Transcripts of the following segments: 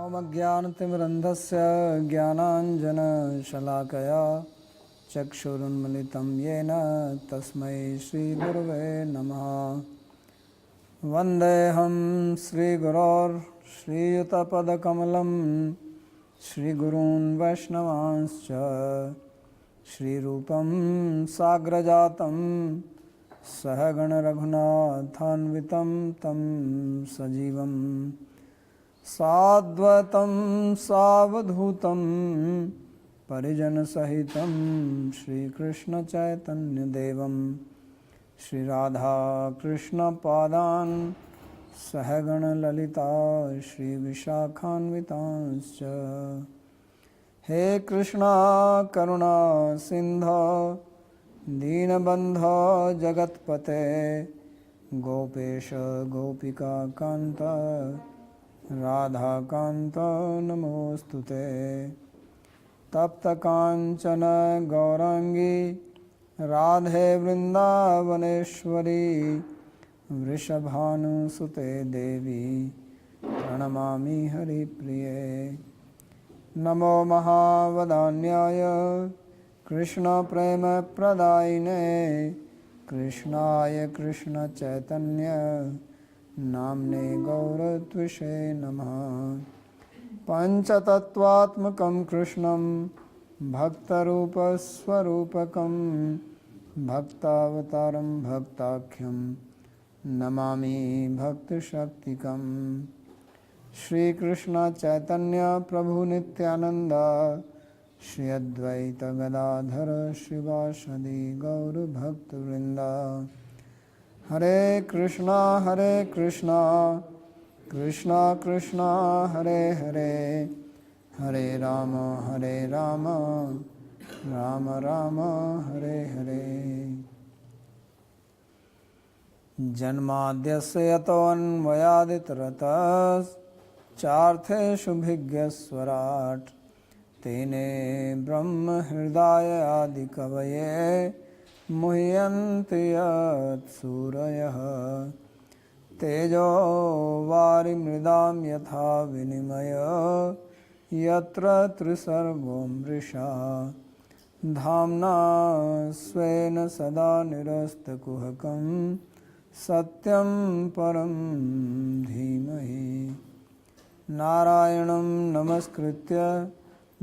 ओमज्ञानतिमिरन्धस्य ज्ञानाञ्जनशलाकया चक्षुरुन्मिलितं येन तस्मै श्रीगुरवे नमः। वन्देऽहं श्रीगुरोर्श्रीयुतपदकमलं श्रीगुरून् वैष्णवांश्च श्रीरूपं साग्रजातं सहगणरघुनाथान्वितं तं सजीवं साद्वैतं सावधूतं परिजनसहितं श्रीकृष्णचैतन्यदेवं श्रीराधाकृष्णपादान् सहगणललिता श्रीविशाखान्वितांश्च। हे कृष्णा करुणा सिन्धो दीनबन्धो जगत्पते गोपेश गोपिकान्त राधाकान्त नमोऽस्तुते। तप्तकाञ्चन गौराङ्गी राधे वृन्दावनेश्वरी वृषभानुसुते देवी प्रणमामि हरिप्रिये। नमो महावदान्याय कृष्णप्रेमप्रदायिने कृष्णाय कृष्णचैतन्य नाम्ने गौरत्विषे नमः। पञ्चतत्त्वात्मकं कृष्णं भक्तरूपस्वरूपकं भक्तावतारं भक्ताख्यं नमामि भक्तशक्तिकम्। श्रीकृष्ण चैतन्य प्रभु नित्यानंद श्री अद्वैत गदाधर श्रीवासदि गौर भक्तवृंद। हरे कृष्णा कृष्णा कृष्णा हरे हरे हरे राम राम राम हरे हरे। जन्माद्यस्य यतोऽन्वयादितरतश्चार्थेषु भिज्ञस्वराट् तेने ब्रह्महृदाय आदिकवये मुह्यन्ति यत्सूरयः। तेजो वारिमृदां यथा विनिमय यत्र त्रिसर्गो मृषा धाम्ना स्वेन सदा निरस्तकुहकं सत्यं परं धीमहि। नारायणं नमस्कृत्य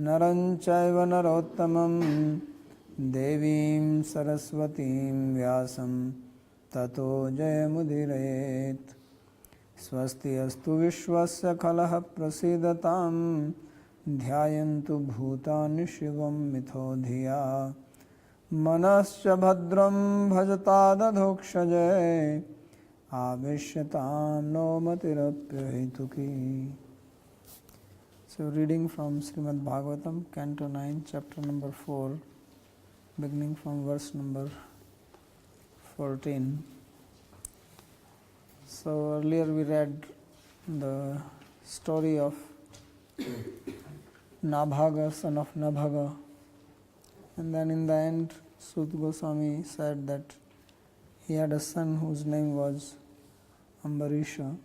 नरं चैव नरोत्तमं देवीं सरस्वतीं व्यासं ततो जयमुदीरयेत्। स्वस्ति अस्तु विश्वस्य खलः प्रसीदतां ध्यायन्तु भूतानि शिवं मिथो धिया। मनश्च भद्रं भजतादधोक्षजे आविश्यतां no मतिरप्यहेतुकी। So reading from Srimad Bhagavatam, Canto 9, chapter number 4, beginning from verse number 14. So earlier we read the story of Nabhaga, son of Nabhaga, and then in the end Sut Goswami said that he had a son whose name was Ambarisha,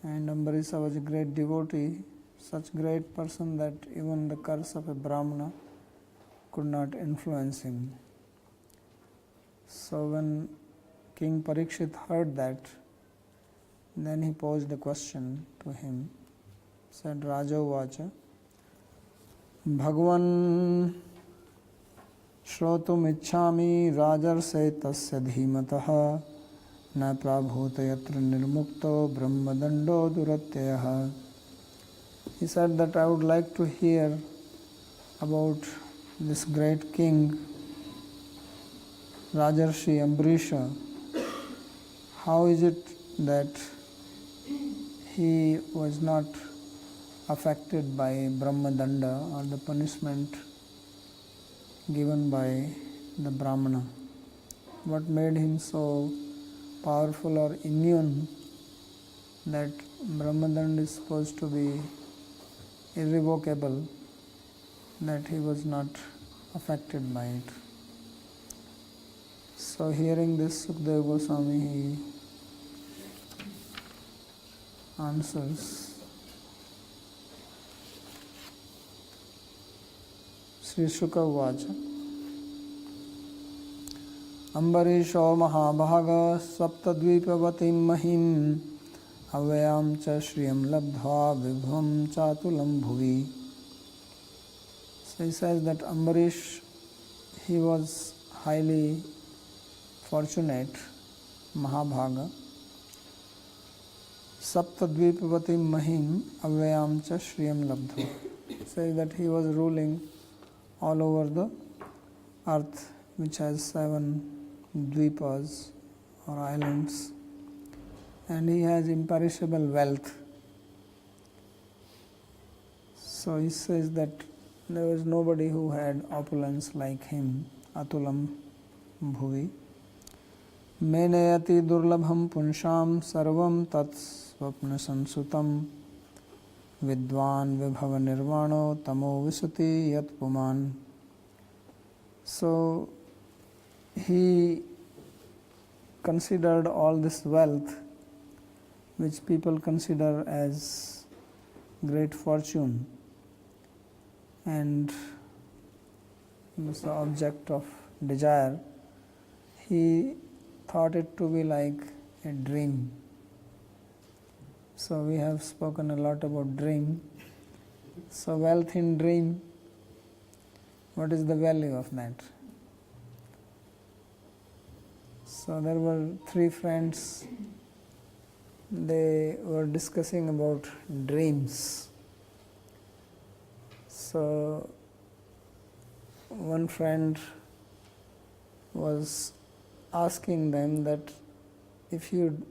and Ambarisha was a great devotee, such great person that even the curse of a Brahmana could not influence him. So when King Parikshit heard that, then he posed a question to him. Said, Raja Vacha, Bhagavan Shrotum Ichchami Rajarse Tasya Dhimataha Na Prabhuta Yatra Nirmukto Brahmadando Duratyaha. He said that I would like to hear about this great king, Rajarshi Ambarisha. How is it that he was not affected by Brahmadanda or the punishment given by the Brahmana? What made him so powerful or immune that Brahmadanda is supposed to be irrevocable, that he was not affected by it? So hearing this, Sukadeva Goswami, he answers Sri Shuka Vacha Ambarisha Mahabhaga Saptadvipavatim Mahim Avyam cha Shriyam Labdha Vibham Chatulam Bhuvi. So he says that Ambarish, he was highly fortunate, Mahabhaga. Saptadvipavatim Mahim Avyam cha Shriyam Labdha. Says that he was ruling all over the earth, which has 7 dvipas or islands, and he has imperishable wealth. So he says that there was nobody who had opulence like him. Atulam bhuvi. Menayati durlabham punsham sarvam tat swapna sansutam vidvan vibhava nirvano tamo visati yat puman. So he considered all this wealth, which people consider as great fortune and is the object of desire. He thought it to be like a dream. So we have spoken a lot about dream. So wealth in dream, what is the value of that? So there were 3 friends, they were discussing about dreams. So one friend was asking them that if you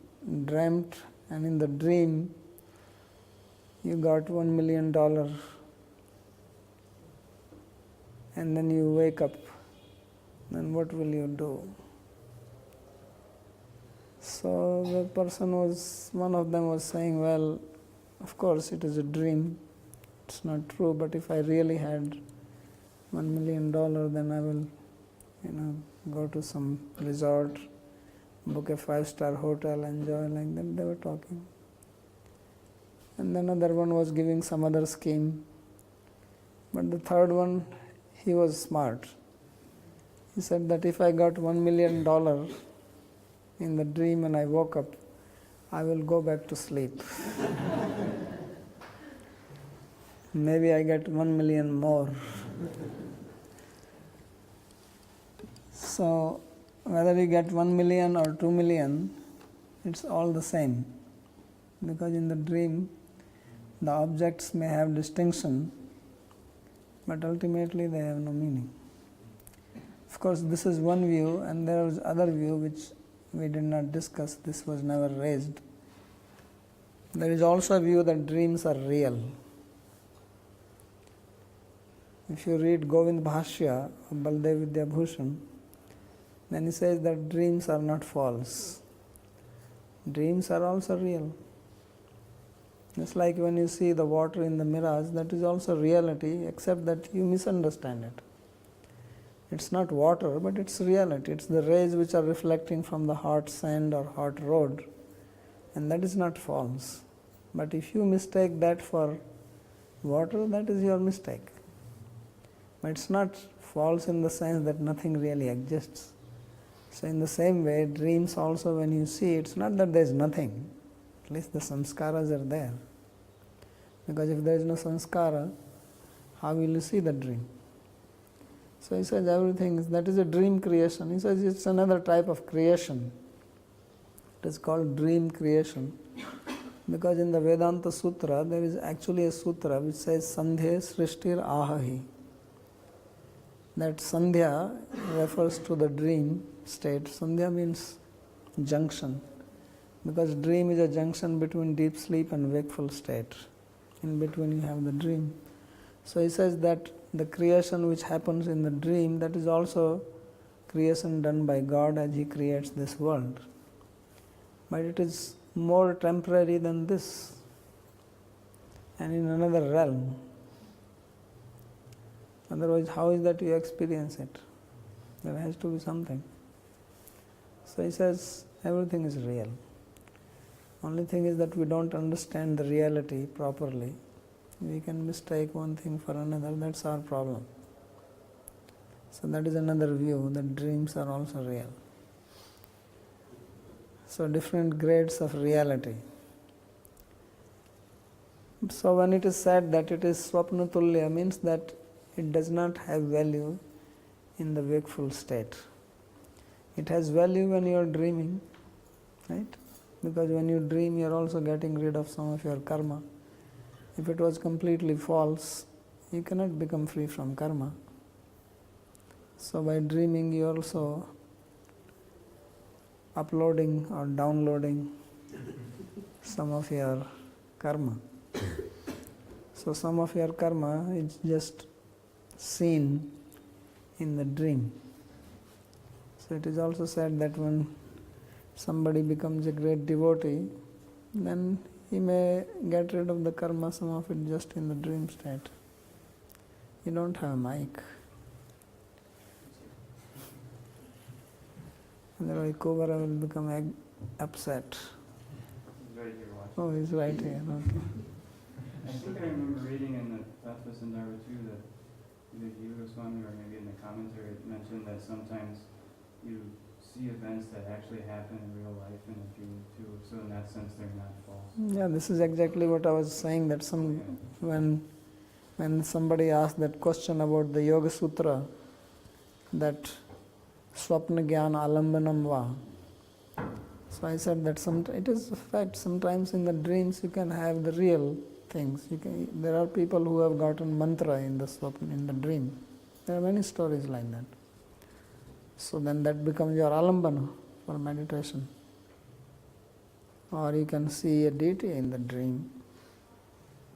dreamt and in the dream you got $1 million and then you wake up, then what will you do? So the person one of them was saying, well, of course it is a dream, it's not true, but if I really had $1 million, then I will, go to some resort, book a 5-star hotel, enjoy, like that they were talking. And then another one was giving some other scheme. But the third one, he was smart. He said that if I got $1 million in the dream and I woke up, I will go back to sleep. Maybe I get 1 million more. So whether you get 1 million or 2 million, it's all the same. Because in the dream, the objects may have distinction, but ultimately they have no meaning. Of course, this is one view, and there is other view which we did not discuss. This was never raised. There is also a view that dreams are real. If you read Govind Bhashya of Baldev Vidya Bhushan, then he says that dreams are not false. Dreams are also real. Just like when you see the water in the mirage, that is also reality, except that you misunderstand it. It's not water, but it's reality. It's the rays which are reflecting from the hot sand or hot road, and that is not false. But if you mistake that for water, that is your mistake. But it's not false in the sense that nothing really exists. So in the same way, dreams also, when you see, it's not that there is nothing. At least the samskaras are there. Because if there is no samskara, how will you see the dream? So he says that is a dream creation. He says it's another type of creation. It is called dream creation. Because in the Vedanta Sutra, there is actually a sutra which says Sandhya Srishtir Ahahi. That Sandhya refers to the dream state. Sandhya means junction, because dream is a junction between deep sleep and wakeful state. In between you have the dream. So he says that the creation which happens in the dream, that is also creation done by God as He creates this world. But it is more temporary than this, and in another realm. Otherwise, how is that you experience it? There has to be something. So he says everything is real. Only thing is that we don't understand the reality properly. We can mistake one thing for another. That's our problem. So that is another view, that dreams are also real. So different grades of reality. So when it is said that it is swapnatulya, means that it does not have value in the wakeful state. It has value when you are dreaming, right? Because when you dream, you are also getting rid of some of your karma. If it was completely false, you cannot become free from karma. So by dreaming, you are also uploading or downloading some of your karma. So some of your karma is just seen in the dream. So it is also said that when somebody becomes a great devotee, then he may get rid of the karma, some of it just in the dream state. You don't have a mic. Otherwise Cobra will become upset. He's right here watching. Oh, he's right here, okay. I think I remember reading in the Tattva Sandhara too that either Jiva Goswami or maybe in the commentary it mentioned that sometimes you see events that actually happen in real life in a dream too. So in that sense they're not false. Yeah, this is exactly what I was saying, that when somebody asked that question about the Yoga Sutra, that Swapna Jnana Alambanam Va. So I said that it is a fact, sometimes in the dreams you can have the real things. There are people who have gotten mantra in the dream. There are many stories like that. So then that becomes your alambana for meditation. Or you can see a deity in the dream.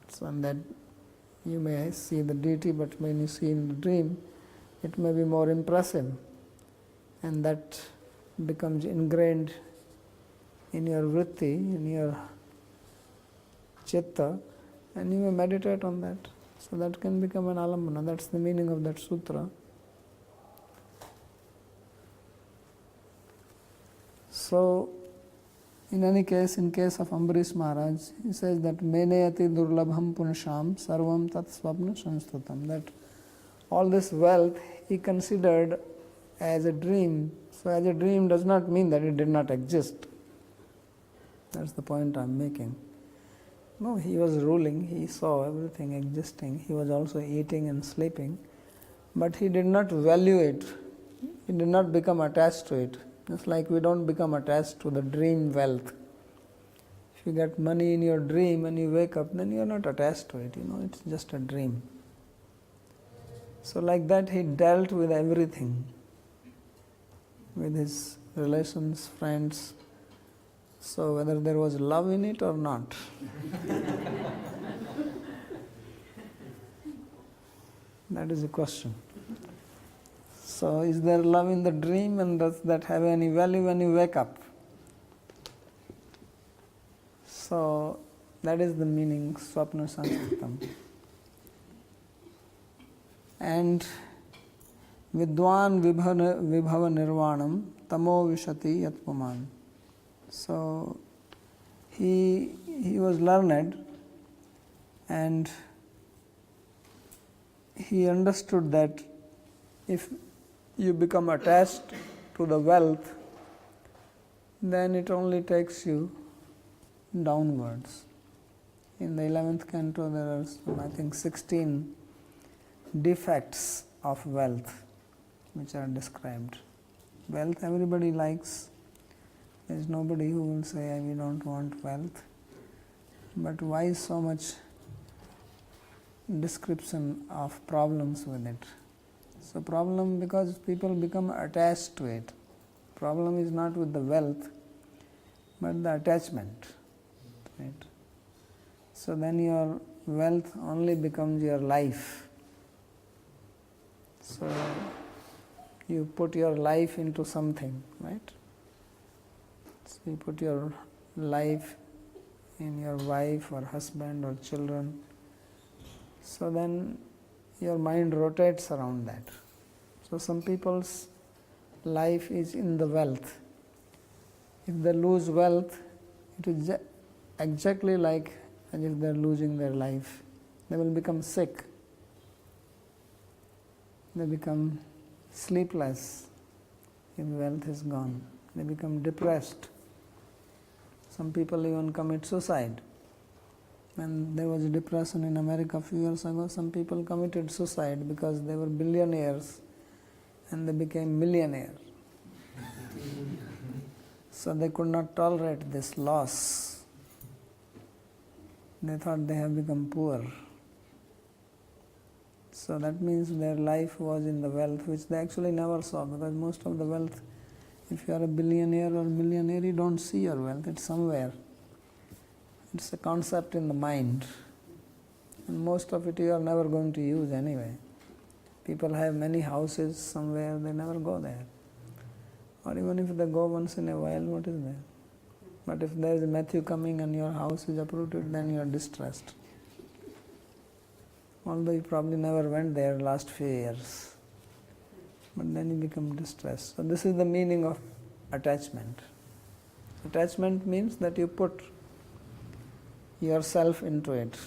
So that you may see the deity, but when you see in the dream, it may be more impressive. And that becomes ingrained in your vritti, in your chitta, and you may meditate on that. So that can become an alambana. That's the meaning of that sutra. So, in any case, in case of Ambarish Maharaj, he says that menayati durlabham punasham sarvam tat swapna sanstutam. That all this wealth he considered as a dream. So as a dream does not mean that it did not exist. That's the point I'm making. No, he was ruling, he saw everything existing, he was also eating and sleeping, but he did not value it, he did not become attached to it. Just like we don't become attached to the dream wealth. If you get money in your dream and you wake up, then you are not attached to it, it's just a dream. So like that he dealt with everything, with his relations, friends. So whether there was love in it or not. That is the question. So is there love in the dream, and does that have any value when you wake up? So that is the meaning, swapna sanskritam. And vidwan vibhava nirvanam tamo vishati yatpuman. So he was learned, and he understood that if you become attached to the wealth, then it only takes you downwards. In the 11th canto there are I think 16 defects of wealth which are described. Wealth everybody likes. There is nobody who will say we don't want wealth. But why so much description of problems with it? So problem because people become attached to it. Problem is not with the wealth, but the attachment. Right? So then your wealth only becomes your life. So you put your life into something, right? So you put your life in your wife or husband or children. So then your mind rotates around that. So some people's life is in the wealth. If they lose wealth, it is exactly like as if they are losing their life. They will become sick. They become sleepless if wealth is gone. They become depressed. Some people even commit suicide. When there was a depression in America a few years ago, some people committed suicide because they were billionaires and they became millionaires. So they could not tolerate this loss. They thought they have become poor. So that means their life was in the wealth, which they actually never saw, because most of the wealth, if you are a billionaire or millionaire, you don't see your wealth, it's somewhere. It's a concept in the mind. And most of it you are never going to use anyway. People have many houses somewhere, they never go there. Or even if they go once in a while, what is there? But if there is a Matthew coming and your house is uprooted, then you are distressed. Although you probably never went there last few years. But then you become distressed. So this is the meaning of attachment. Attachment means that you put yourself into it.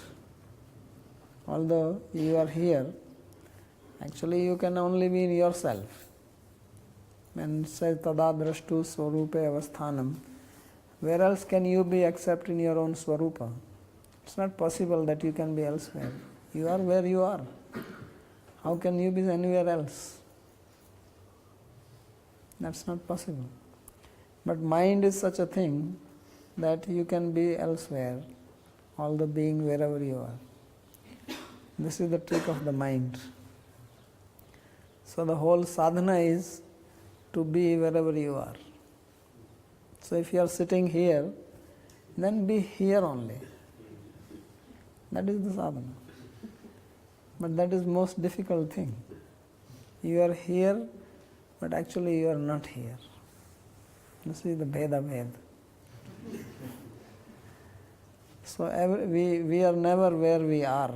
Although you are here, actually you can only be in yourself. When it says tada drashtu swarupe avasthanam, where else can you be except in your own swarupa? It's not possible that you can be elsewhere. You are where you are. How can you be anywhere else? That's not possible. But mind is such a thing that you can be elsewhere, although being wherever you are. This is the trick of the mind. So the whole sadhana is to be wherever you are. So if you are sitting here, then be here only. That is the sadhana. But that is most difficult thing. You are here, but actually you are not here. This is the Bheda. So we are never where we are,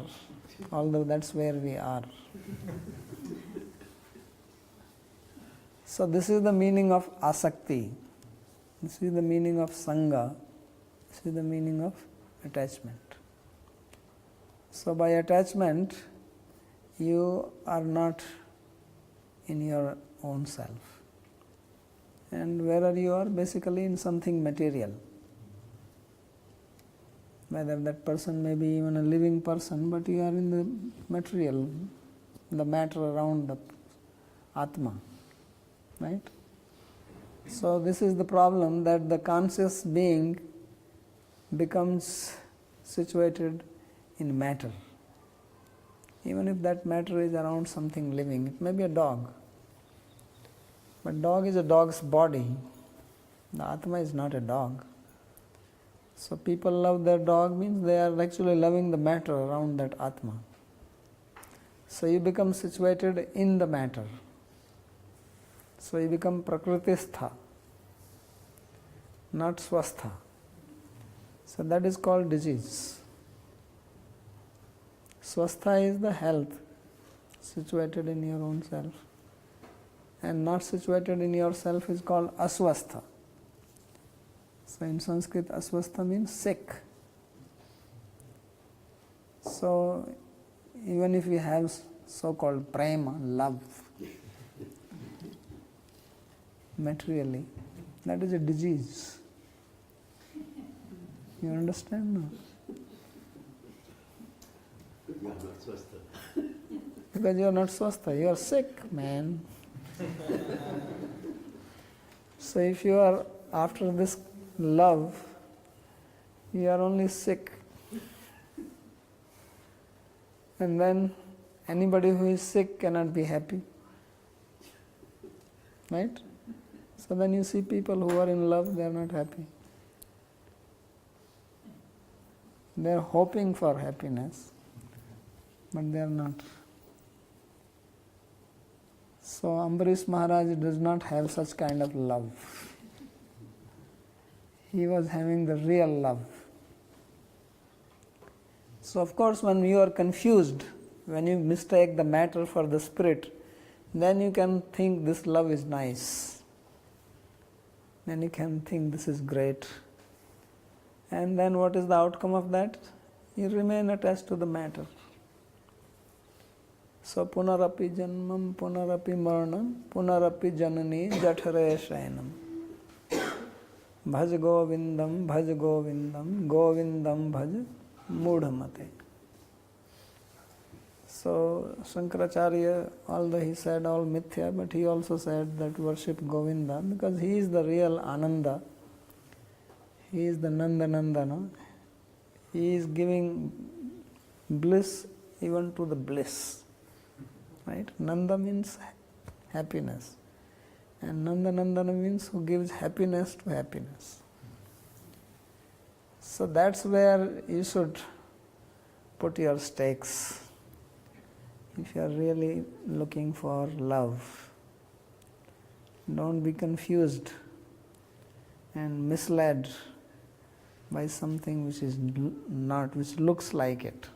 although that's where we are. So this is the meaning of asakti. This is the meaning of sangha. This is the meaning of attachment. So by attachment, you are not in your own self. And wherever you are, basically in something material. Whether that person may be even a living person, but you are in the material, the matter around the Atma. Right? So this is the problem, that the conscious being becomes situated in matter. Even if that matter is around something living, it may be a dog. But dog is a dog's body. The Atma is not a dog. So people love their dog means they are actually loving the matter around that Atma. So you become situated in the matter. So you become prakritistha, not swastha. So that is called disease. Swastha is the health, situated in your own self. And not situated in yourself is called aswastha. So in Sanskrit, aswastha means sick. So even if we have so-called prema, love, materially, that is a disease. You understand now? You are not swastha. Because you are not swastha, you are sick, man. So if you are after this love, you are only sick. And then anybody who is sick cannot be happy. Right? So then you see people who are in love, they are not happy. They are hoping for happiness, but they are not. So Ambarisha Maharaj does not have such kind of love. He was having the real love. So of course when you are confused, when you mistake the matter for the spirit, then you can think this love is nice. Then you can think this is great. And then what is the outcome of that? You remain attached to the matter. So punarapi janmam, punarapi maranam, punarapi janani jathare shayanam. Bhaj govindam, govindam bhaj mudhamate. So Shankaracharya, although he said all mithya, but he also said that worship Govinda because he is the real Ananda. He is the Nanda Nandana. He is giving bliss even to the bliss. Right? Nanda means happiness. And Nanda Nandana means who gives happiness to happiness. So that's where you should put your stakes if you are really looking for love. Don't be confused and misled by something which is not, which looks like it.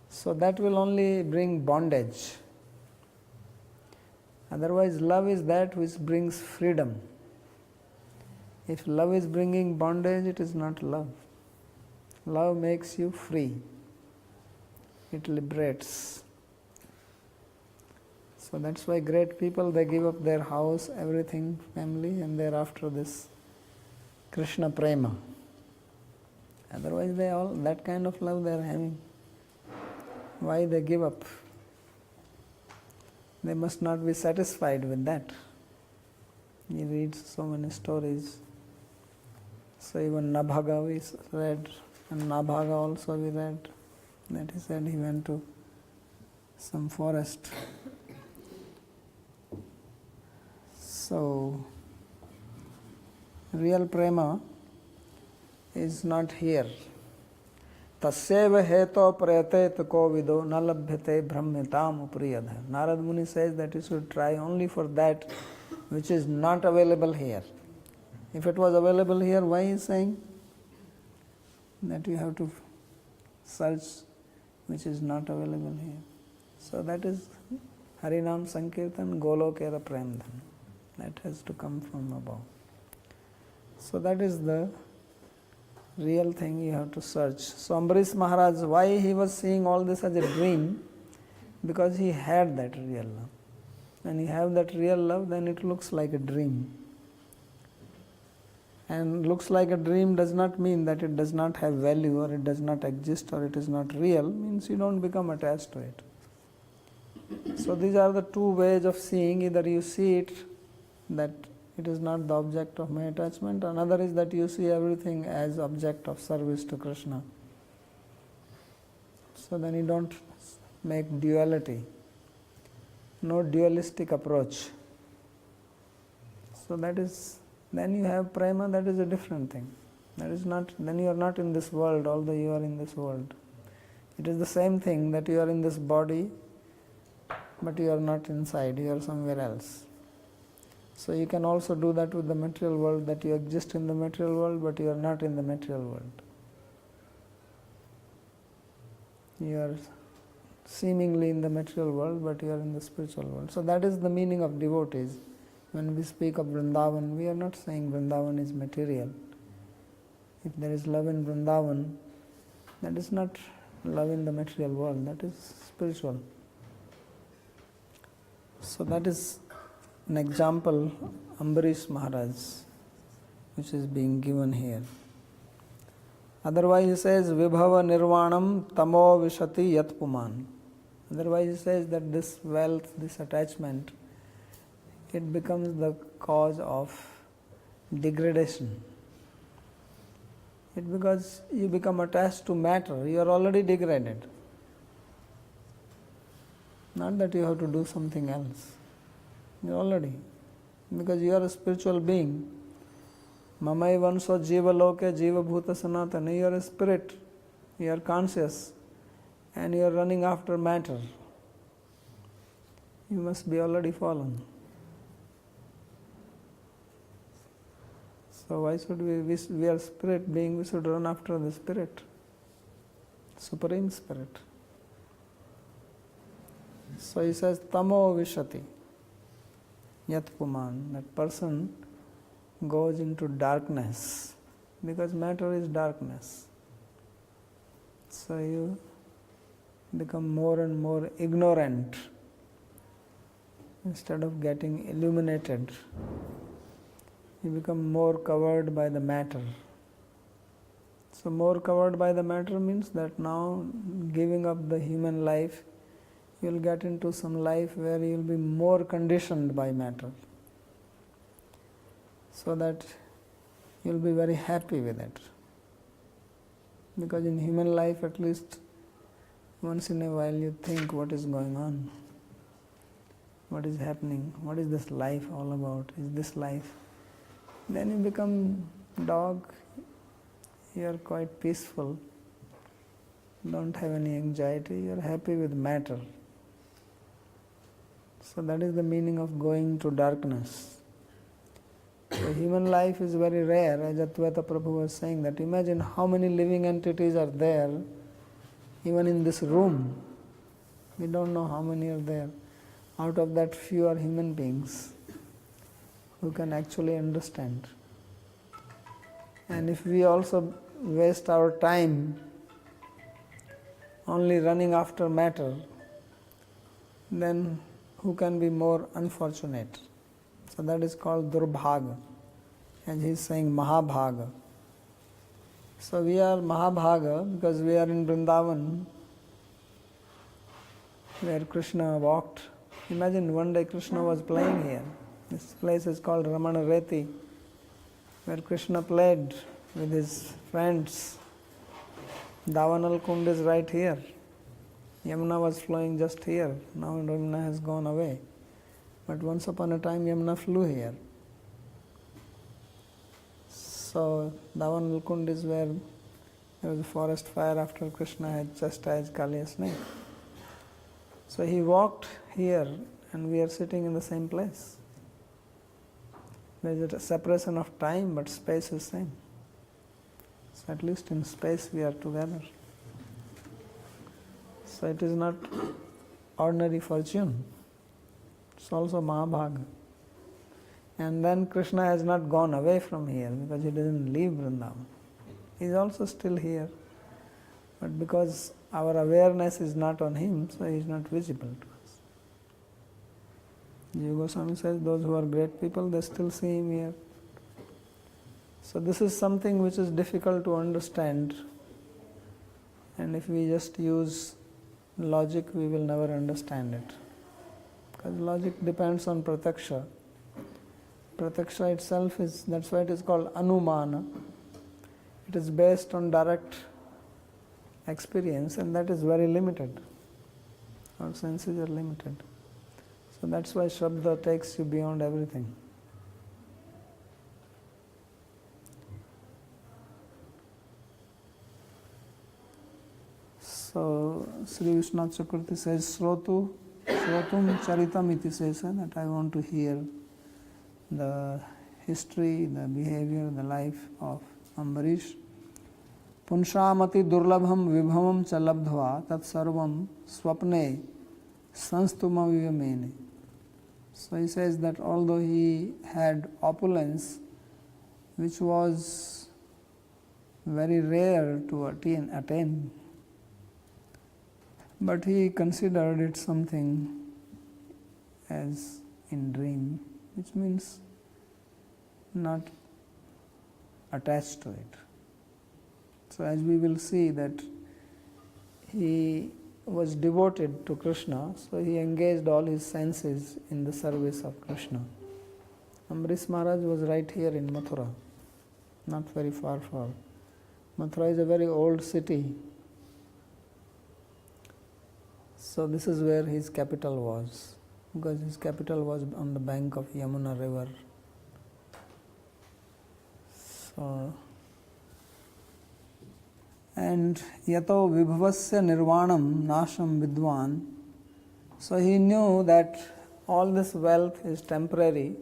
So that will only bring bondage. Otherwise, love is that which brings freedom. If love is bringing bondage, it is not love. Love makes you free. It liberates. So that's why great people, they give up their house, everything, family, and they're after this Krishna prema. Otherwise, they all, that kind of love they are having. Why they give up? They must not be satisfied with that. You read so many stories. So even Nabhaga we read, and Nabhaga also we read, that he said he went to some forest. So, real prema is not here. Tasyeva heto prayatet kovido nalabhyate brahmyatam upriyadha. Narad Muni says that you should try only for that which is not available here. If it was available here, why he is saying that you have to search which is not available here? So that is Harinam Sankirtan Golokera Premdhan. That has to come from above. So that is the real thing you have to search. So Ambarisha Maharaj, why he was seeing all this as a dream? Because he had that real love. When you have that real love, then it looks like a dream. And looks like a dream does not mean that it does not have value or it does not exist or it is not real. Means you don't become attached to it. So these are the two ways of seeing. Either you see it that it is not the object of my attachment. Another is that you see everything as object of service to Krishna. So then you don't make duality. No dualistic approach. So that is, then you have prema, that is a different thing. That is not, then you are not in this world, although you are in this world. It is the same thing that you are in this body, but you are not inside, you are somewhere else. So you can also do that with the material world, that you exist in the material world, but you are not in the material world. You are seemingly in the material world, but you are in the spiritual world. So that is the meaning of devotees. When we speak of Vrindavan, we are not saying Vrindavan is material. If there is love in Vrindavan, that is not love in the material world, that is spiritual. So that is an example, Ambarisha Maharaj, which is being given here. Otherwise he says, Vibhava Nirvanam Tamo Vishati Yat Puman. Otherwise he says that this wealth, this attachment, it becomes the cause of degradation. It because you become attached to matter, you are already degraded. Not that you have to do something else. You already, because you are a spiritual being. Mamai vanso jiva loke jiva bhuta sanatana. You are a spirit, you are conscious, and you are running after matter. You must be already fallen. So why should we are spirit being, we should run after the spirit, supreme spirit. So he says, Tamo Vishati Yat Puman, that person goes into darkness, because matter is darkness. So you become more and more ignorant instead of getting illuminated. You become more covered by the matter. So more covered by the matter means that now giving up the human life, you will get into some life where you will be more conditioned by matter, so that you will be very happy with it. Because in human life, at least once in a while you think what is going on, what is happening, what is this life all about, is this life? Then you become dog, you are quite peaceful, don't have any anxiety, you are happy with matter. So that is the meaning of going to darkness. So human life is very rare, as Advaita Prabhu was saying, that imagine how many living entities are there, even in this room. We don't know how many are there. Out of that, few are human beings who can actually understand. And if we also waste our time only running after matter, then who can be more unfortunate? So that is called Durbhaga, and he is saying Mahabhaga. So we are Mahabhaga because we are in Vrindavan, where Krishna walked. Imagine one day Krishna was playing here. This place is called Ramana Reti, where Krishna played with his friends. Davanal Kund is right here. Yamuna was flowing just here. Now Yamuna has gone away. But once upon a time Yamuna flew here. So Davanal Kund is where there was a forest fire after Krishna had chastised Kaliya snake. So he walked here and we are sitting in the same place. There is a separation of time, but space is same. So at least in space we are together. So it is not ordinary fortune. It's also Mahabhaga. And then Krishna has not gone away from here because he didn't leave Vrindavan. He is also still here. But because our awareness is not on him, so he is not visible to us. Jiva Goswami says those who are great people, they still see him here. So this is something which is difficult to understand, and if we just use logic, we will never understand it. Because logic depends on prataksha. Prataksha itself is, that's why it is called anumana. It is based on direct experience, and that is very limited. Our senses are limited. So that's why Shabda takes you beyond everything. So Sri Vishwanath Chakravarti says, Srotum Charitam iti says that I want to hear the history, the behavior, the life of Ambarish. Punshamati durlabham vibhavam cha labdhva tat sarvam swapne sanstuma vivamene. So he says that although he had opulence, which was very rare to attain, but he considered it something as in dream, which means not attached to it. So as we will see that he was devoted to Krishna, so he engaged all his senses in the service of Krishna. Ambarisha Maharaj was right here in Mathura, not very far from. Mathura is a very old city. So this is where his capital was, because his capital was on the bank of Yamuna river. So, and yato vibhavasya nirvanam nasham vidwan. So he knew that all this wealth is temporary,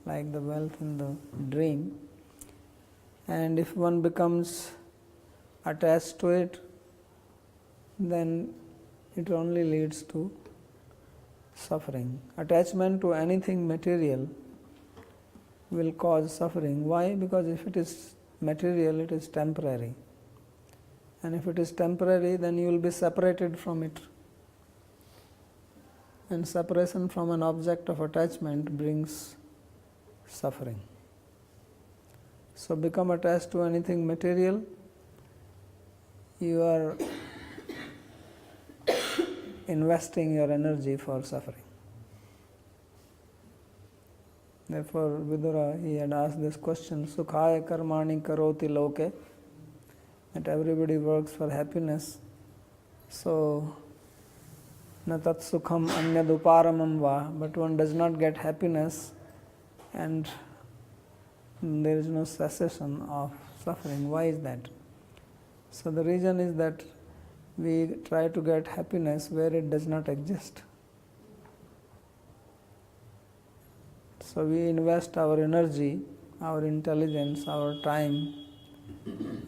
like the wealth in the dream. And if one becomes attached to it, then it only leads to suffering. Attachment to anything material will cause suffering. Why? Because if it is material, it is temporary. And if it is temporary, then you will be separated from it And separation from an object of attachment brings suffering. So become attached to anything material, you are investing your energy for suffering. Therefore, Vidura, he had asked this question, Sukhaya karmani karoti loke, that everybody works for happiness. So, na tat sukham anyaduparamam va, but one does not get happiness and there is no cessation of suffering. Why is that? So the reason is that we try to get happiness where it does not exist. So we invest our energy, our intelligence, our time,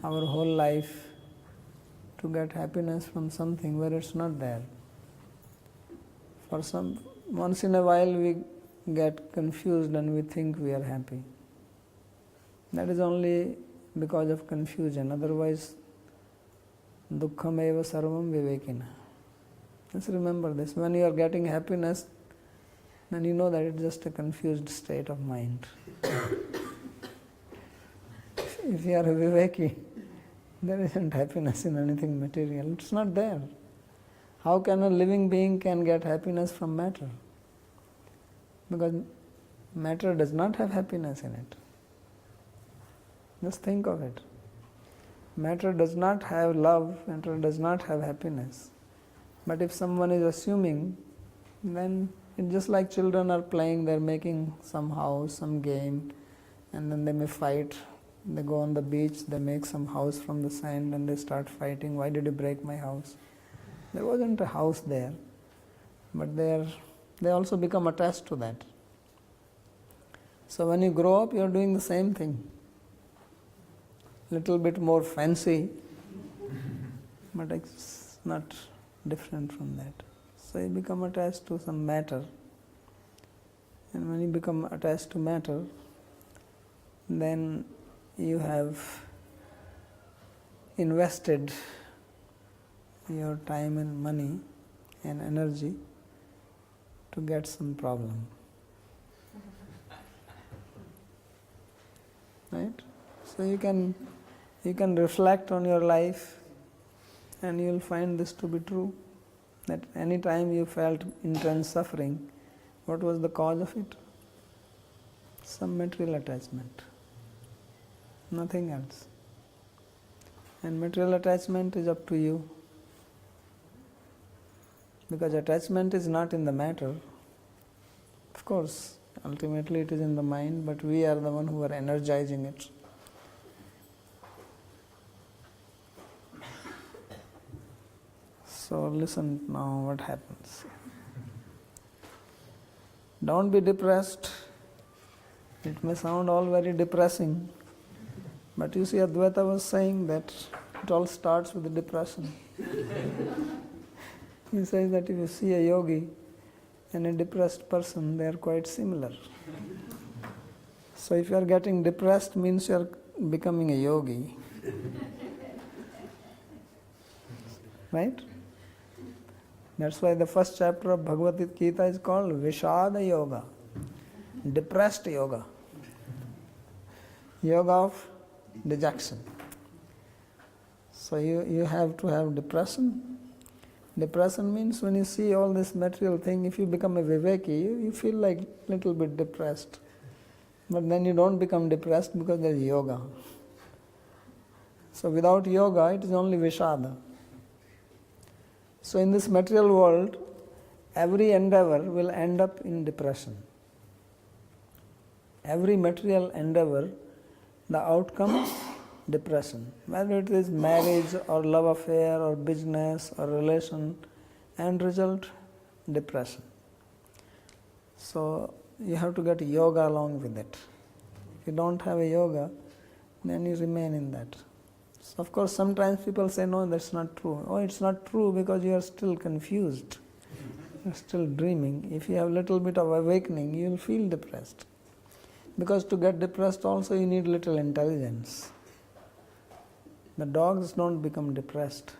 our whole life to get happiness from something where it's not there. Once in a while we get confused and we think we are happy. That is only because of confusion. Otherwise, dukkham eva sarvam vivekina. Just remember this. When you are getting happiness, then you know that it's just a confused state of mind. If you are a viveki, there isn't happiness in anything material. It's not there. How can a living being can get happiness from matter? Because matter does not have happiness in it. Just think of it. Matter does not have love, matter does not have happiness. But if someone is assuming, then it's just like children are playing, they're making some house, some game, and then they may fight. They go on the beach, they make some house from the sand and they start fighting. Why did you break my house? There wasn't a house there, but they also become attached to that. So when you grow up, you're doing the same thing. Little bit more fancy, but it's not different from that. So you become attached to some matter. And when you become attached to matter, then you have invested your time and money and energy to get some problem. Right? So you can reflect on your life and you will find this to be true. That any time you felt intense suffering, what was the cause of it? Some material attachment. Nothing else. And material attachment is up to you. Because attachment is not in the matter. Of course, ultimately it is in the mind, but we are the one who are energizing it. So listen now what happens. Don't be depressed. It may sound all very depressing, but you see Advaita was saying that it all starts with the depression. He says that if you see a yogi and a depressed person, they are quite similar. So if you are getting depressed, means you are becoming a yogi. Right? That's why the first chapter of Bhagavad Gita is called Vishada Yoga, depressed yoga, yoga of dejection. So you have to have depression. Depression means when you see all this material thing, if you become a viveki, you feel like a little bit depressed. But then you don't become depressed because there is yoga. So without yoga, it is only Vishada. So in this material world, every endeavor will end up in depression. Every material endeavor, the outcome, depression. Whether it is marriage or love affair or business or relation, end result, depression. So you have to get yoga along with it. If you don't have a yoga, then you remain in that. So of course sometimes people say, no, that's not true. Oh, it's not true because you are still confused. You are still dreaming. If you have a little bit of awakening, you will feel depressed. Because to get depressed also you need little intelligence. The dogs don't become depressed.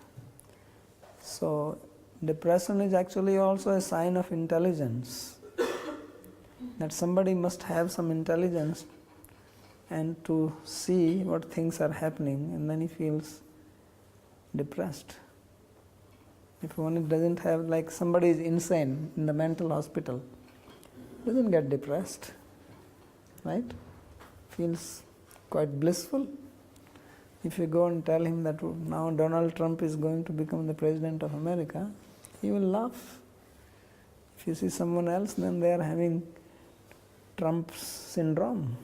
So Depression is actually also a sign of intelligence. That somebody must have some intelligence and to see what things are happening, and then he feels depressed. If one doesn't have, like somebody is insane in the mental hospital, doesn't get depressed, right? Feels quite blissful. If you go and tell him that now Donald Trump is going to become the president of America, he will laugh. If you see someone else, then they are having Trump syndrome.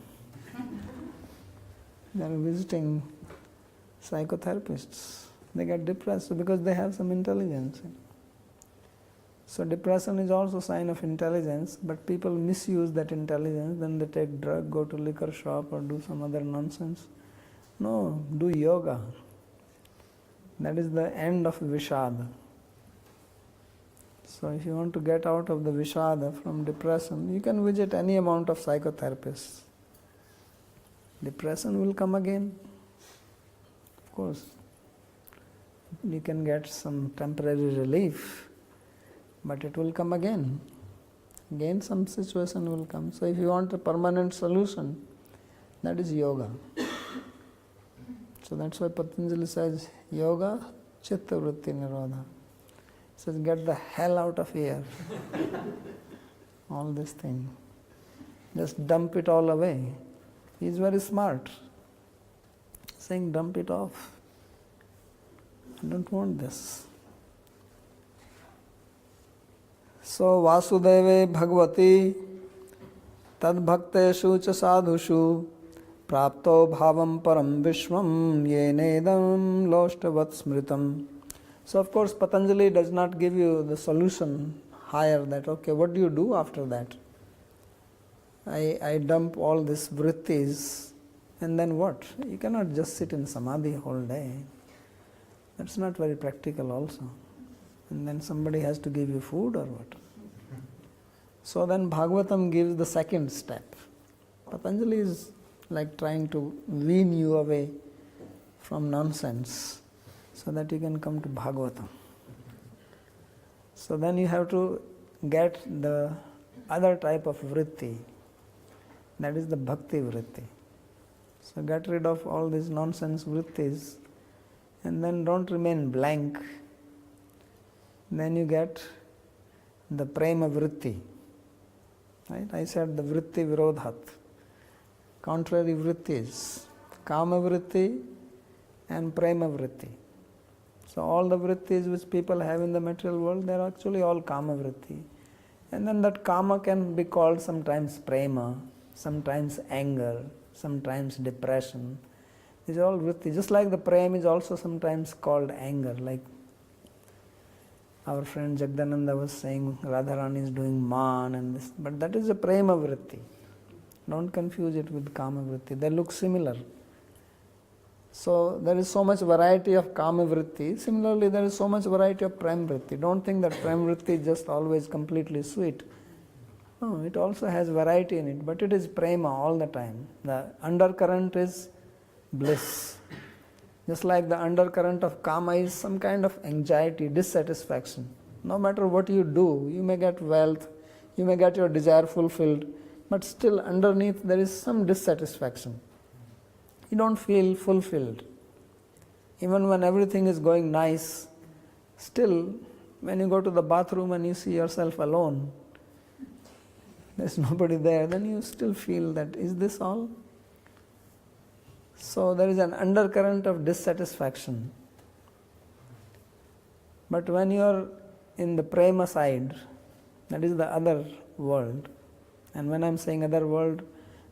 They are visiting psychotherapists. They get depressed because they have some intelligence. So depression is also a sign of intelligence, but people misuse that intelligence. Then they take drug, go to liquor shop or do some other nonsense. No, do yoga. That is the end of Vishada. So if you want to get out of the Vishada from depression, you can visit any amount of psychotherapists. Depression will come again. Of course, you can get some temporary relief, but it will come again. Again some situation will come. So if you want a permanent solution, that is yoga. So that's why Patanjali says, yoga chitta vritti nirodha. He says, get the hell out of here. All this thing. Just dump it all away. He is very smart. Saying dump it off. I don't want this. So Vasudeve Bhagavati Tad Bhakteshu cha sadhushu Prapto bhavam param vishvam yenedam loshtavat smritam. So of course Patanjali does not give you the solution higher that, okay, what do you do after that? I dump all these vrittis and then what? You cannot just sit in samadhi whole day. That's not very practical also. And then somebody has to give you food or what? So then Bhagavatam gives the second step. Patanjali is like trying to wean you away from nonsense so that you can come to Bhagavatam. So then you have to get the other type of vritti, that is the bhakti vritti. So get rid of all these nonsense vrittis and then don't remain blank. Then you get the prema vritti. Right? I said the vritti virodhat. Contrary vrittis, kama vritti and prema vritti. So all the vrittis which people have in the material world, they are actually all kama vritti. And then that kama can be called sometimes prema, sometimes anger, sometimes depression. These are all vritti. Just like the prema is also sometimes called anger. Like our friend Jagdananda was saying, Radharani is doing man and this. But that is a prema vritti. Don't confuse it with kama vritti. They look similar. So there is so much variety of kama vritti. Similarly, there is so much variety of prem vritti. Don't think that prem vritti is just always completely sweet. No, it also has variety in it, but it is prema all the time. The undercurrent is bliss. Just like the undercurrent of kama is some kind of anxiety, dissatisfaction. No matter what you do, you may get wealth, you may get your desire fulfilled, but still underneath there is some dissatisfaction. You don't feel fulfilled. Even when everything is going nice, still when you go to the bathroom and you see yourself alone, there's nobody there, then you still feel that, is this all? So there is an undercurrent of dissatisfaction. But when you are in the prema side, that is the other world, and when I am saying other world,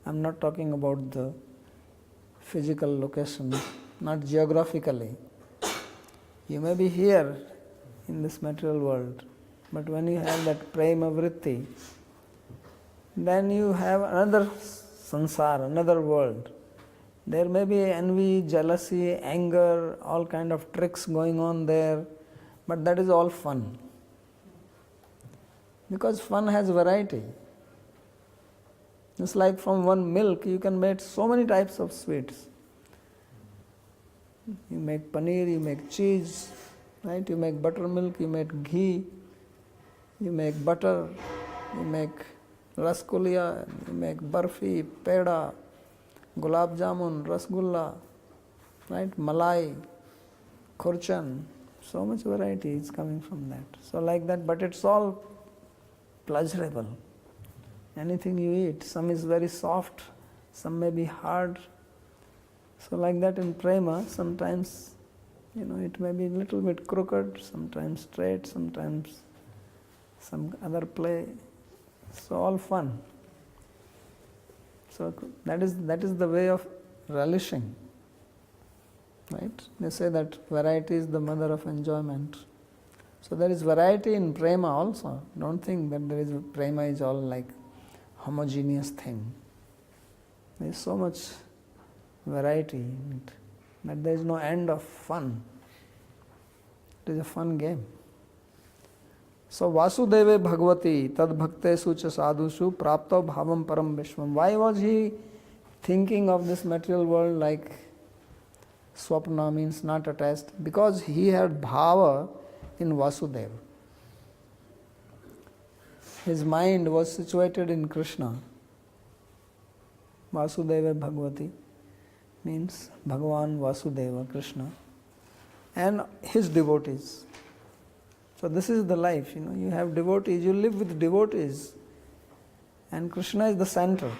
I am not talking about the physical location, not geographically. You may be here in this material world, but when you have that prema vritti, then you have another sansar, another world. There may be envy, jealousy, anger, all kind of tricks going on there, but that is all fun. Because fun has variety. Just like from one milk, you can make so many types of sweets. You make paneer, you make cheese, right? You make buttermilk, you make ghee, you make butter, you make rasgulla, you make barfi, peda, gulab jamun, rasgulla, right? Malai, khurchan, so much variety is coming from that. So like that, but it's all pleasurable. Anything you eat, some is very soft, some may be hard. So like that in prema, sometimes, it may be a little bit crooked, sometimes straight, sometimes some other play. So all fun. So that is the way of relishing. Right? They say that variety is the mother of enjoyment. So there is variety in prema also. Don't think that prema is all like homogeneous thing. There is so much variety in it that there is no end of fun. It is a fun game. So Vasudeve Bhagavati tad bhaktesu cha sadhushu prapto bhavam param vishwam. Why was he thinking of this material world like swapna, means not attached? Because he had bhava in Vasudeva. His mind was situated in Krishna. Vasudeva Bhagavati means Bhagavan Vasudeva, Krishna, and his devotees. So this is the life, you have devotees, you live with devotees, and Krishna is the center.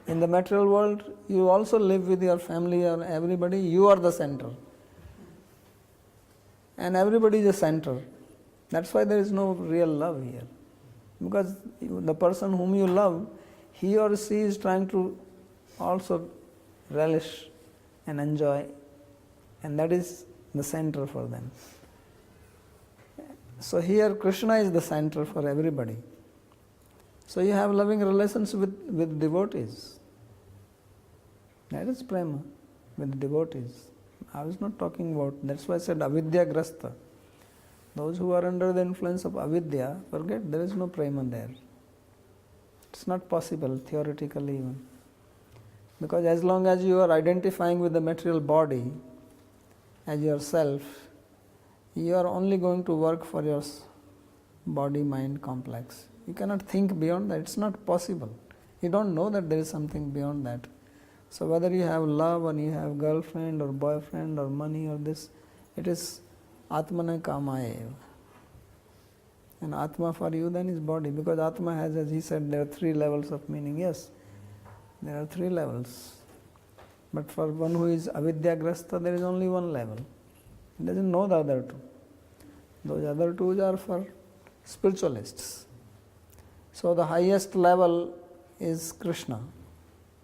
In the material world, you also live with your family or everybody, you are the center. And everybody is a center. That's why there is no real love here. Because the person whom you love, he or she is trying to also relish and enjoy, and that is the center for them. So here Krishna is the center for everybody. So you have loving relations with devotees. That is prema, with devotees. I was not talking about, that's why I said avidya grasta. Those who are under the influence of avidya, forget, there is no prema there. It's not possible, theoretically even. Because as long as you are identifying with the material body as yourself, you are only going to work for your body-mind complex. You cannot think beyond that. It's not possible. You don't know that there is something beyond that. So whether you have love or you have girlfriend or boyfriend or money or this, it is atmana kamaya. And atma for you then is body. Because atma has, as he said, there are 3 levels of meaning. Yes, there are 3 levels. But for one who is avidyagrasta, there is only 1 level. He doesn't know the other 2. Those other 2 are for spiritualists. So the highest level is Krishna.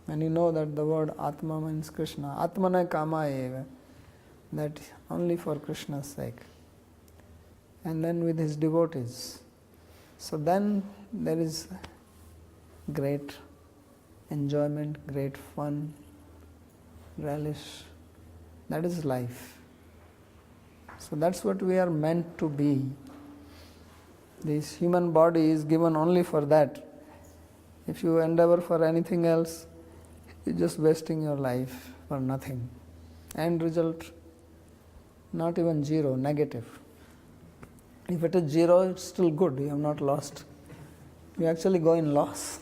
And you know that the word Atma means Krishna. Atmana kamaya, that only for Krishna's sake. And then with his devotees. So then there is great enjoyment, great fun, relish. That is life. So that's what we are meant to be. This human body is given only for that. If you endeavor for anything else, you're just wasting your life for nothing. End result, not even 0, negative. If it is 0, it's still good, you have not lost. You actually go in loss.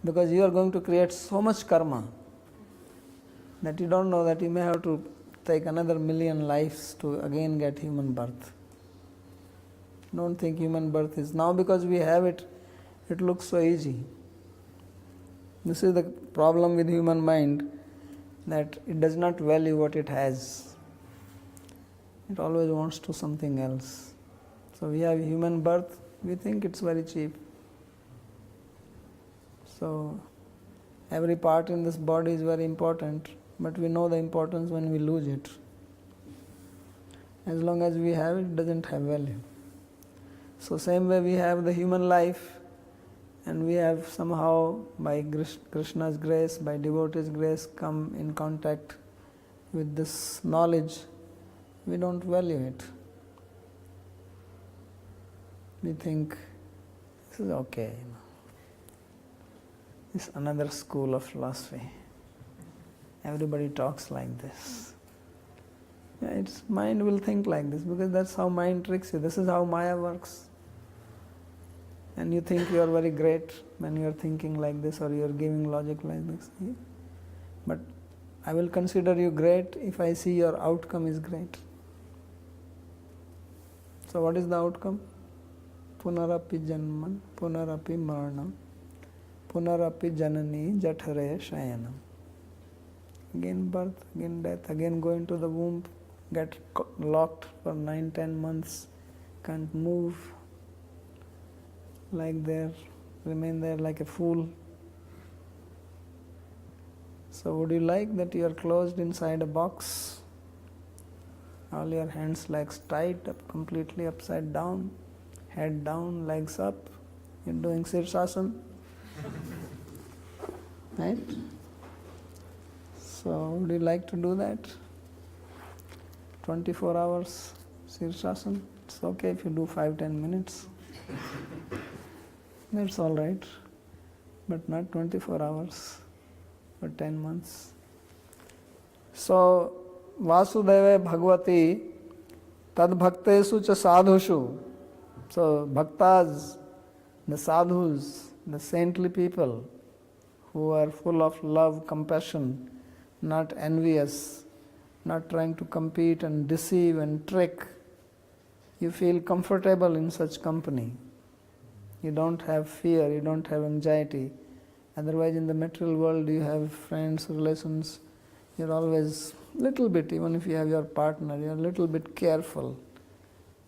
Because you are going to create so much karma that you don't know that you may have to take another 1,000,000 lives to again get human birth. Don't think human birth is now, because we have it, it looks so easy. This is the problem with human mind, that it does not value what it has. It always wants to something else. So we have human birth, we think it's very cheap. So every part in this body is very important, but we know the importance when we lose it. As long as we have it, it doesn't have value. So same way we have the human life, and we have somehow by Krishna's grace, by devotees' grace, come in contact with this knowledge. We don't value it. We think, this is okay. It's another school of philosophy. Everybody talks like this. Its mind will think like this because that's how mind tricks you. This is how Maya works. And you think you are very great when you are thinking like this or you are giving logic like this. But I will consider you great if I see your outcome is great. So what is the outcome? Punarapi janman, punarapi maranam, punarapi janani jathare shayanam. Again birth, again death, again go into the womb, get locked for 9-10 months, can't move, like there, remain there like a fool. So would you like that you are closed inside a box? All your hands, legs tight, up completely upside down, head down, legs up. You're doing Sirsasana. Right? So would you like to do that? 24 hours Sirsasana. It's okay if you do 5-10 minutes. That's all right. But not 24 hours for 10 months. So Vasudeva Bhagavati Tad Bhaktesu cha sadhushu. So bhaktas, the sadhus, the saintly people who are full of love, compassion, not envious, not trying to compete and deceive and trick. You feel comfortable in such company. You don't have fear, you don't have anxiety. Otherwise in the material world you have friends, relations, you're always little bit, even if you have your partner, you're a little bit careful.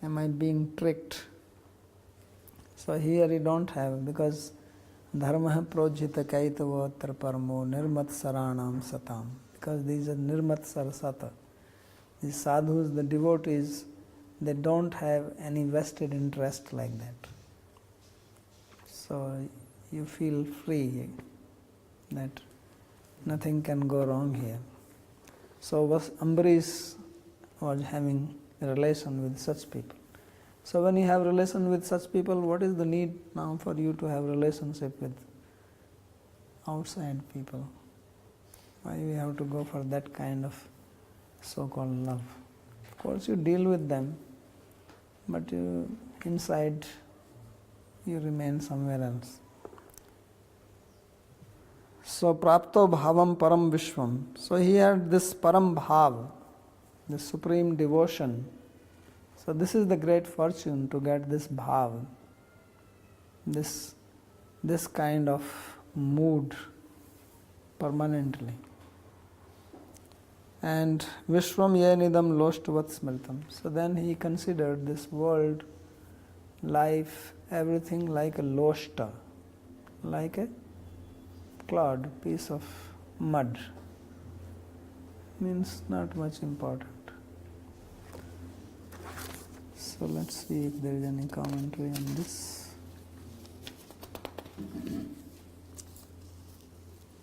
Am I being tricked? So here you don't have, because dharma projita kaitavo atra paramo nirmat saranam satam. Because these are nirmat sarasata. These sadhus, the devotees, they don't have any vested interest like that. So you feel free that nothing can go wrong here. So Ambarisha was having a relation with such people. So when you have relation with such people, what is the need now for you to have relationship with outside people? Why you have to go for that kind of so-called love? Of course you deal with them, but inside you remain somewhere else. So prapto bhavam param vishwam. So he had this param bhav, the supreme devotion. So this is the great fortune, to get this bhav, this kind of mood permanently. And vishwam yenidam loshtavat smritam. So then he considered this world, life, everything like a loshta, like a clod, piece of mud. Means not much important. So let's see if there is any commentary on this.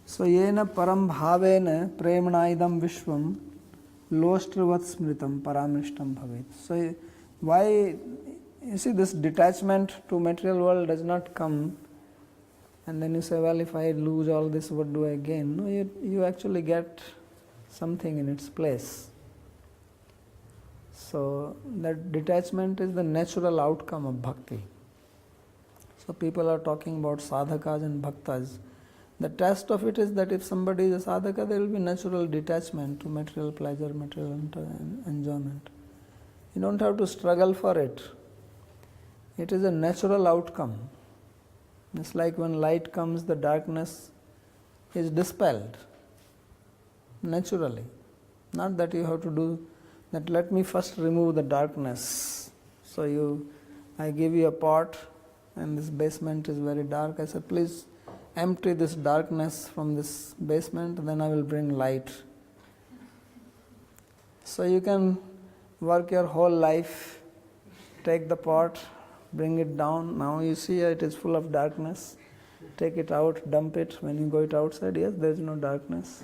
So yena param bhavena premanaidam vishwam loshtravat smritam paramrishtam bhavet. So why, you see, this detachment to material world does not come and then you say, well, if I lose all this, what do I gain? No, you actually get something in its place. So that detachment is the natural outcome of bhakti. So people are talking about sadhakas and bhaktas. The test of it is that if somebody is a sadhaka, there will be natural detachment to material pleasure, material enjoyment. You don't have to struggle for it. It is a natural outcome. It's like when light comes, the darkness is dispelled naturally. Not that you have to do that, let me first remove the darkness. So I give you a pot and this basement is very dark. I said, please empty this darkness from this basement, then I will bring light. So you can work your whole life, take the pot, bring it down. Now you see it is full of darkness. Take it out, dump it. When you go it outside, yes, there is no darkness.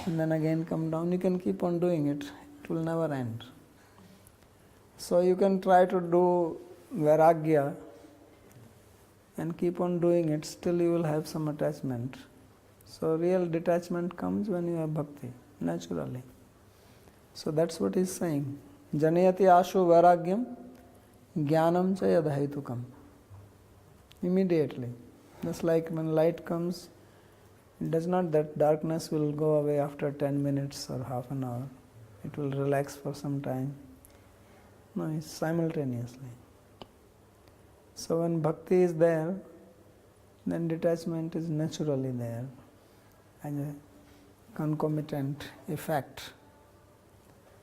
And then again come down. You can keep on doing it. It will never end. So you can try to do vairagya and keep on doing it. Still you will have some attachment. So real detachment comes when you have bhakti, naturally. So that's what he's saying. Janayati ashu vairagyam jnanam cha yadhaitukam. Immediately. Just like when light comes, it does not that darkness will go away after 10 minutes or half an hour. It will relax for some time. No, it's simultaneously. So when bhakti is there, then detachment is naturally there as a concomitant effect.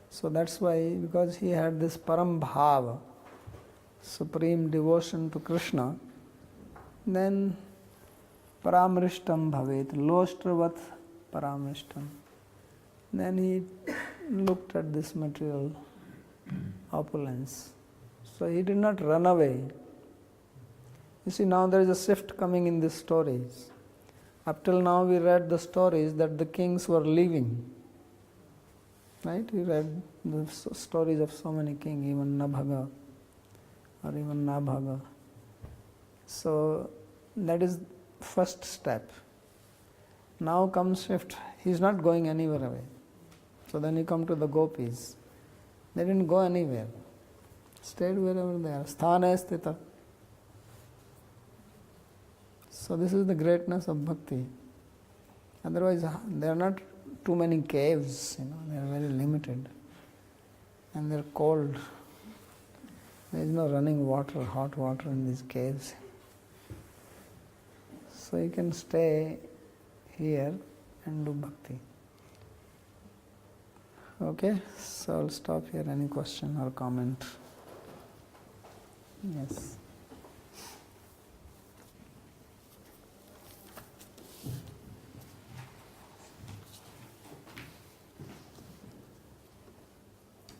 So that's why, because he had this param bhava, supreme devotion to Krishna, then paramrishtam bhavet, loshtravat paramrishtam. Then he looked at this material opulence. So he did not run away. You see, now there is a shift coming in these stories. Up till now we read the stories that the kings were leaving. Right? We read the stories of so many kings, even Nabhaga or even Nabhaga. So that is first step. Now comes shift. He is not going anywhere away. So then you come to the gopis. They didn't go anywhere. Stayed wherever they are. Sthana sthita. So this is the greatness of bhakti. Otherwise, there are not too many caves, they are very limited. And they are cold. There is no running water, hot water in these caves. So you can stay here and do bhakti. Okay, so I'll stop here. Any question or comment? Yes.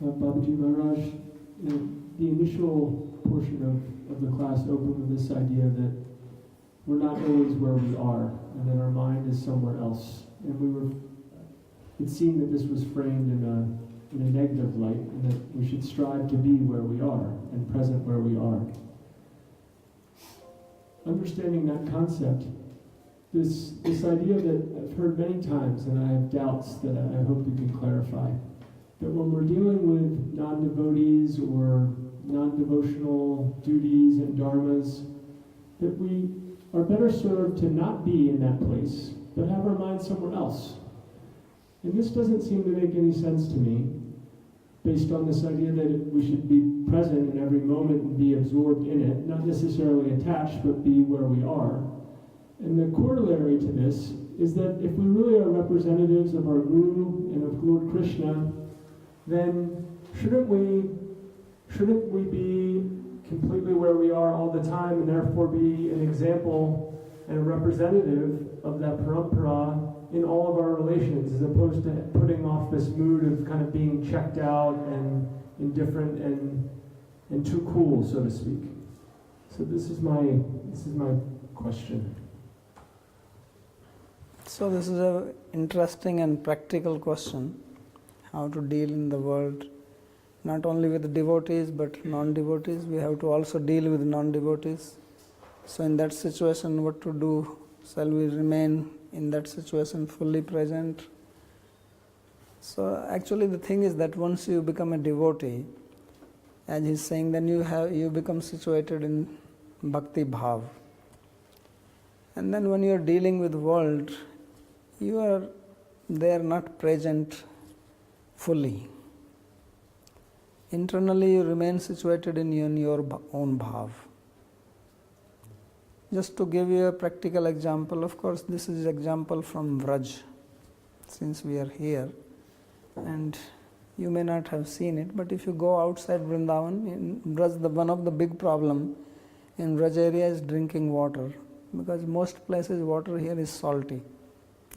Babaji Maharaj, the initial portion of the class opened with this idea that we're not always where we are, and that our mind is somewhere else. And it seemed that this was framed in a negative light, and that we should strive to be where we are, and present where we are. Understanding that concept, this idea that I've heard many times, and I have doubts that I hope you can clarify, that when we're dealing with non-devotees or non-devotional duties and dharmas, that we are better served to not be in that place, but have our mind somewhere else. And this doesn't seem to make any sense to me, based on this idea that we should be present in every moment and be absorbed in it, not necessarily attached, but be where we are. And the corollary to this is that if we really are representatives of our Guru and of Lord Krishna, then shouldn't we be completely where we are all the time, and therefore be an example and a representative of that parampara in all of our relations, as opposed to putting off this mood of kind of being checked out and indifferent and too cool, so to speak. So this is my question. So this is an interesting and practical question. How to deal in the world, not only with devotees but non-devotees. We have to also deal with non-devotees. So in that situation, what to do? Shall we remain in that situation fully present? So actually the thing is that once you become a devotee, as he's saying, then you become situated in bhakti bhav. And then when you are dealing with the world, you are there not present fully. Internally you remain situated in your own bhav. Just to give you a practical example, of course this is example from Vraj, since we are here, and you may not have seen it, but if you go outside Vrindavan, in Vraj, one of the big problem in Vraj area is drinking water, because most places water here is salty.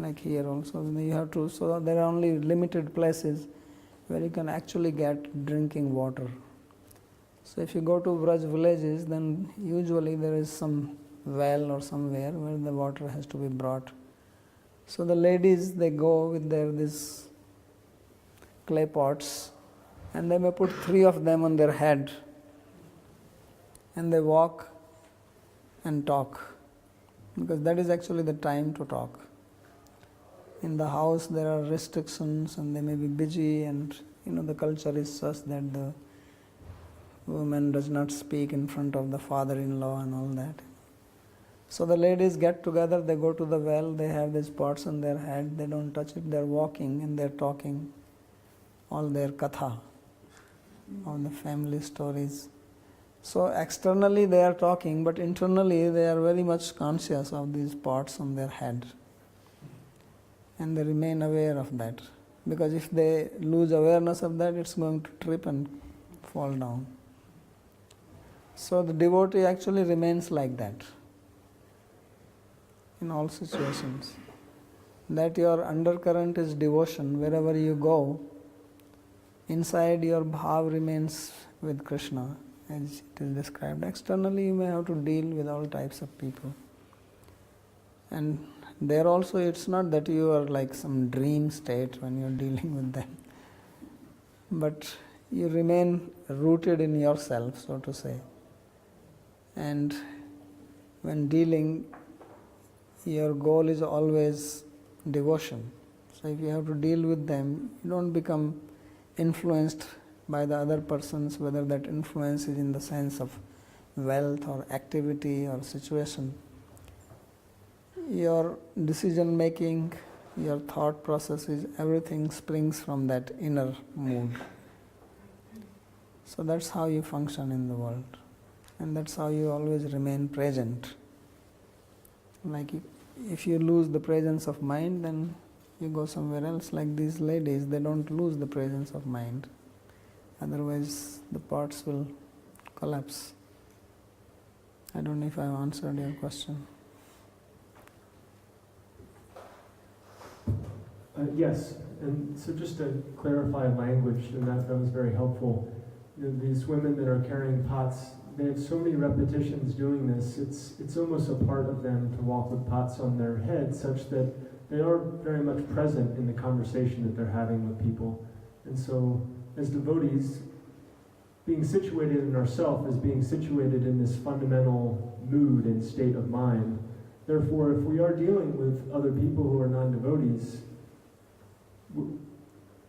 Like here also, you have to. So there are only limited places where you can actually get drinking water. So if you go to Vraj villages, then usually there is some well or somewhere where the water has to be brought. So the ladies, they go with this clay pots, and they may put 3 of them on their head, and they walk and talk, because that is actually the time to talk. In the house there are restrictions and they may be busy, and the culture is such that the woman does not speak in front of the father-in-law and all that. So the ladies get together, they go to the well, they have these pots on their head, they don't touch it, they're walking and they're talking all their katha, all the family stories. So externally they are talking, but internally they are very much conscious of these pots on their head. And they remain aware of that. Because if they lose awareness of that, it's going to trip and fall down. So the devotee actually remains like that in all situations. That your undercurrent is devotion. Wherever you go, inside your bhav remains with Krishna, as it is described. Externally you may have to deal with all types of people. And there also it's not that you are like some dream state when you're dealing with them. But you remain rooted in yourself, so to say. And when dealing, your goal is always devotion. So if you have to deal with them, you don't become influenced by the other persons, whether that influence is in the sense of wealth or activity or situation. Your decision making, your thought processes, everything springs from that inner mood. So that's how you function in the world. And that's how you always remain present. Like if you lose the presence of mind, then you go somewhere else. Like these ladies, they don't lose the presence of mind. Otherwise, the pots will collapse. I don't know if I've answered your question. Yes, and so just to clarify language, and that was very helpful. These women that are carrying pots, they have so many repetitions doing this, it's almost a part of them to walk with pots on their head, such that they are very much present in the conversation that they're having with people. And so, as devotees, being situated in ourself is being situated in this fundamental mood and state of mind. Therefore, if we are dealing with other people who are non-devotees,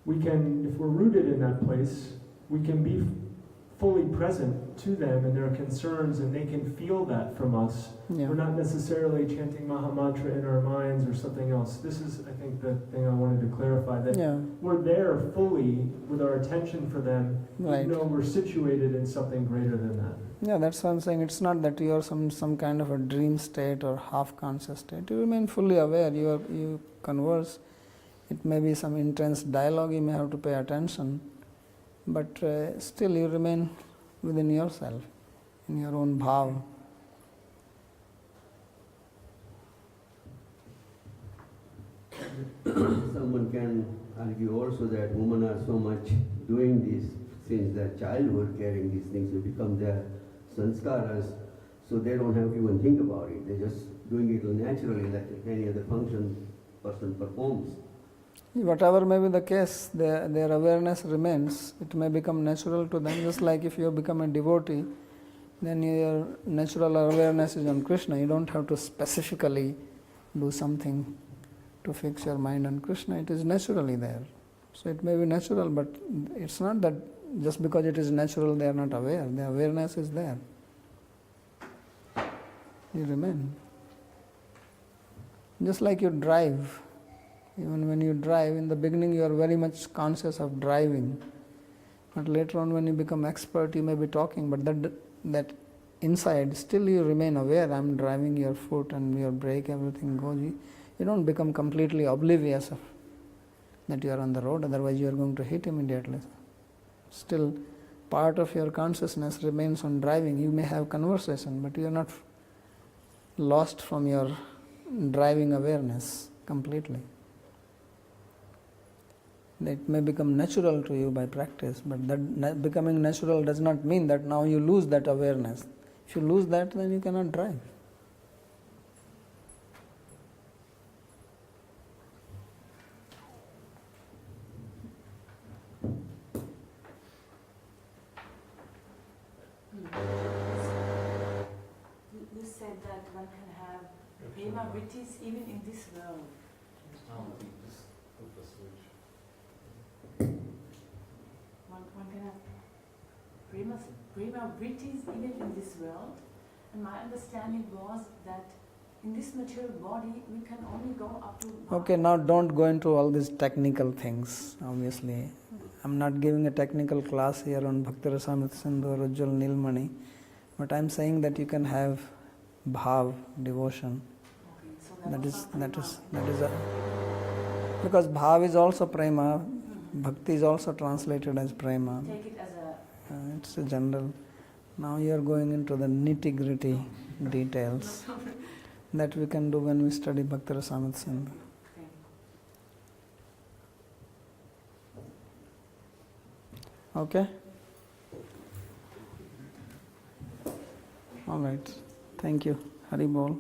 we can, if we're rooted in that place, we can be fully present to them and their concerns, and they can feel that from us. Yeah. We're not necessarily chanting Maha Mantra in our minds or something else. This is, I think, the thing I wanted to clarify, that we're there fully with our attention for them, right. even though we're situated in something greater than that. Yeah, that's what I'm saying. It's not that you are some kind of a dream state or half-conscious state. You remain fully aware. You converse. It may be some intense dialogue. You may have to pay attention. But still you remain within yourself, in your own bhav. Someone can argue also that women are so much doing this since their childhood, carrying these things to become their sanskaras, so they don't have to even think about it. They're just doing it naturally, like any other function person performs. Whatever may be the case, their awareness remains. It may become natural to them, just like if you become a devotee, then your natural awareness is on Krishna. You don't have to specifically do something to fix your mind on Krishna. It is naturally there. So it may be natural, but it's not that just because it is natural they are not aware. The awareness is there. You remain. Just like you drive. Even when you drive, in the beginning you are very much conscious of driving. But later on when you become expert, you may be talking, but that inside, still you remain aware. I'm driving, your foot and your brake, everything goes. You don't become completely oblivious of that you are on the road, otherwise you are going to hit immediately. Still, part of your consciousness remains on driving. You may have conversation, but you are not lost from your driving awareness completely. It may become natural to you by practice, but that becoming natural does not mean that now you lose that awareness. If you lose that, then you cannot drive. You said that one can have prema vrittis even in this world. one can have prema vrittis even in this world. And my understanding was that in this material body, we can only go up to... Okay, now don't go into all these technical things, obviously. I'm not giving a technical class here on Bhakti Rasamrita Sindhu or Ujjwal Nilmani, but I'm saying that you can have bhav, devotion. Okay, so That is a... Because bhav is also prema, bhakti is also translated as prema. take it as a... It's a general. Now you are going into the nitty-gritty details that we can do when we study Bhakti Rasamrita Sindhu. Okay? All right. Thank you. Hari Bol.